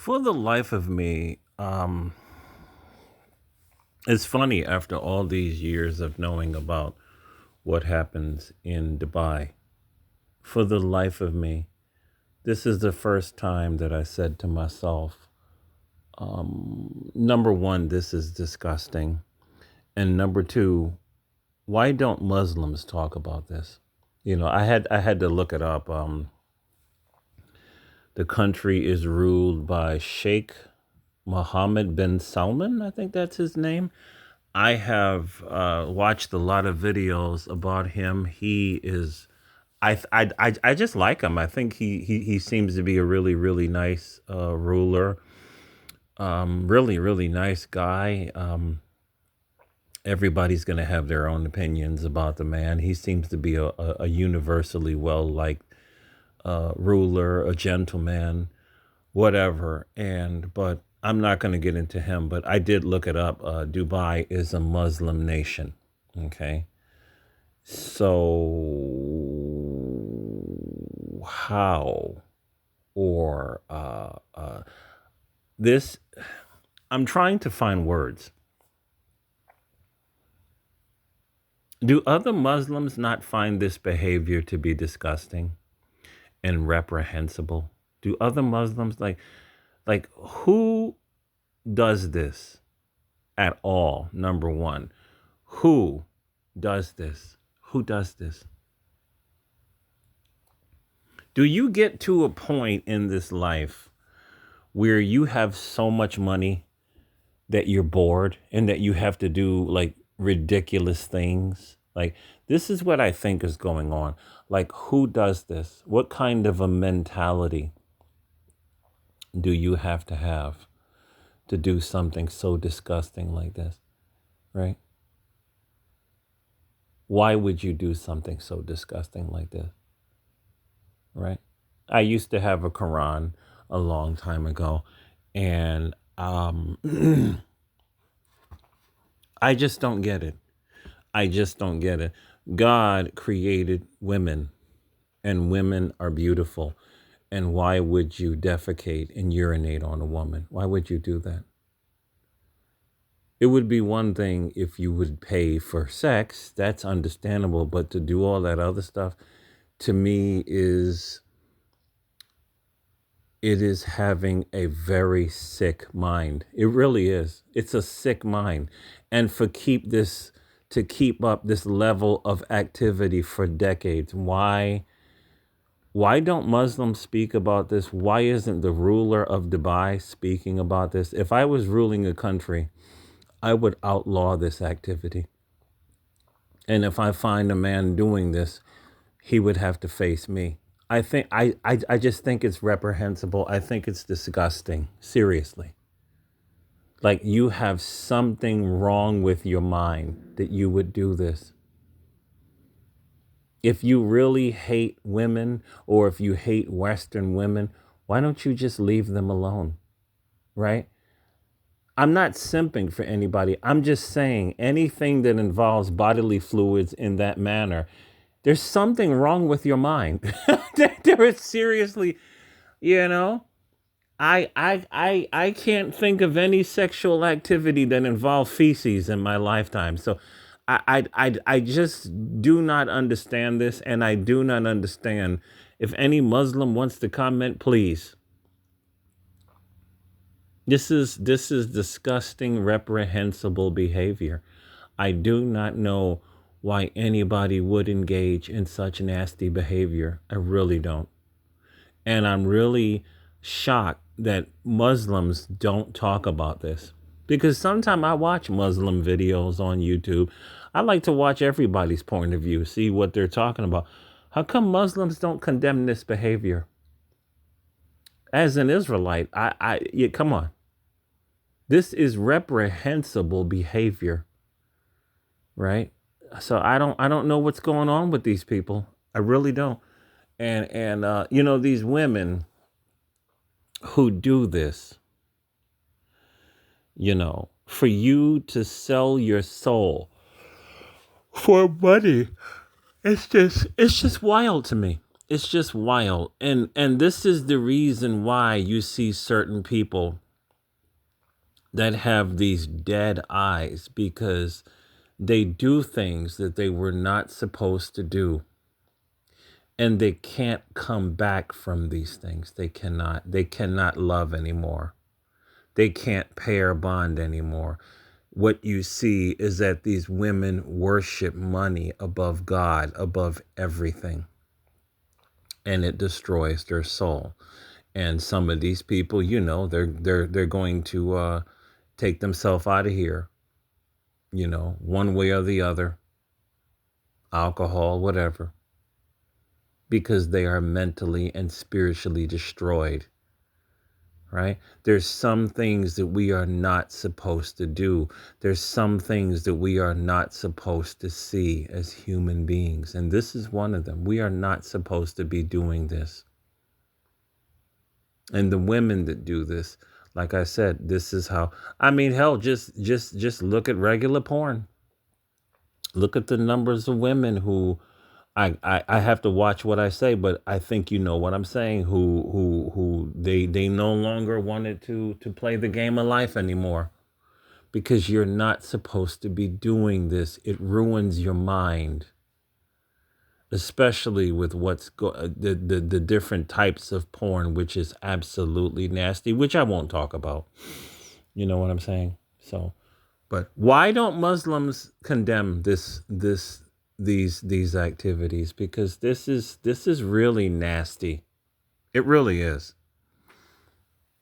For the life of me, it's funny after all these years of knowing about what happens in Dubai. For the life of me, this is the first time that I said to myself, number one, this is disgusting. And number two, why don't Muslims talk about this? I had to look it up. The country is ruled by Sheikh Mohammed bin Salman. I think that's his name. I have watched a lot of videos about him. He is, I just like him. I think he seems to be a really, really nice ruler. Really, really nice guy. Everybody's going to have their own opinions about the man. He seems to be a universally well liked ruler, a gentleman, whatever. But I'm not going to get into him. But I did look it up. Dubai is a Muslim nation. Okay, so how or this? I'm trying to find words. Do other Muslims not find this behavior to be disgusting and reprehensible? Do other Muslims like who does this at all? Number one, who does this? Who does this? Do you get to a point in this life where you have so much money that you're bored and that you have to do like ridiculous things? Like, this is what I think is going on. Like, who does this? What kind of a mentality do you have to do something so disgusting like this, right? Why would you do something so disgusting like this, right? I used to have a Quran a long time ago, and I just don't get it. I just don't get it. God created women, and women are beautiful. And why would you defecate and urinate on a woman? Why would you do that? It would be one thing if you would pay for sex. That's understandable. But to do all that other stuff, to me, it is having a very sick mind. It really is. It's a sick mind. And to keep up this level of activity for decades, why don't Muslims speak about this? Why isn't the ruler of Dubai speaking about this? If I was ruling a country, I would outlaw this activity. And if I find a man doing this, he would have to face me. I just think it's reprehensible. I think it's disgusting. Seriously. Like, you have something wrong with your mind that you would do this. If you really hate women, or if you hate Western women, why don't you just leave them alone? Right? I'm not simping for anybody. I'm just saying anything that involves bodily fluids in that manner, there's something wrong with your mind. There is seriously, you know, I can't think of any sexual activity that involved feces in my lifetime. So I just do not understand this, and I do not understand. If any Muslim wants to comment, please. This is disgusting, reprehensible behavior. I do not know why anybody would engage in such nasty behavior. I really don't. And I'm really shocked that Muslims don't talk about this. Because sometimes I watch Muslim videos on YouTube. I like to watch everybody's point of view, see what they're talking about. How come Muslims don't condemn this behavior? As an Israelite, yeah, come on. This is reprehensible behavior, right? So I don't know what's going on with these people. I really don't. And these women who do this, for you to sell your soul for money, it's just wild to me. It's just wild. And this is the reason why you see certain people that have these dead eyes, because they do things that they were not supposed to do, and they can't come back from these things. They cannot love anymore. They can't pair bond anymore. What you see is that these women worship money above God, above everything, and it destroys their soul. And some of these people, they're going to take themselves out of here, one way or the other, alcohol, whatever, because they are mentally and spiritually destroyed. Right? There's some things that we are not supposed to do. There's some things that we are not supposed to see as human beings. And this is one of them. We are not supposed to be doing this. And the women that do this, like I said, this is how, I mean, hell, just look at regular porn. Look at the numbers of women who, I have to watch what I say, but I think you know what I'm saying. Who they no longer wanted to play the game of life anymore, because you're not supposed to be doing this. It ruins your mind, especially with the different types of porn, which is absolutely nasty, which I won't talk about. You know what I'm saying? So, but why don't Muslims condemn these activities? Because this is really nasty. It really is.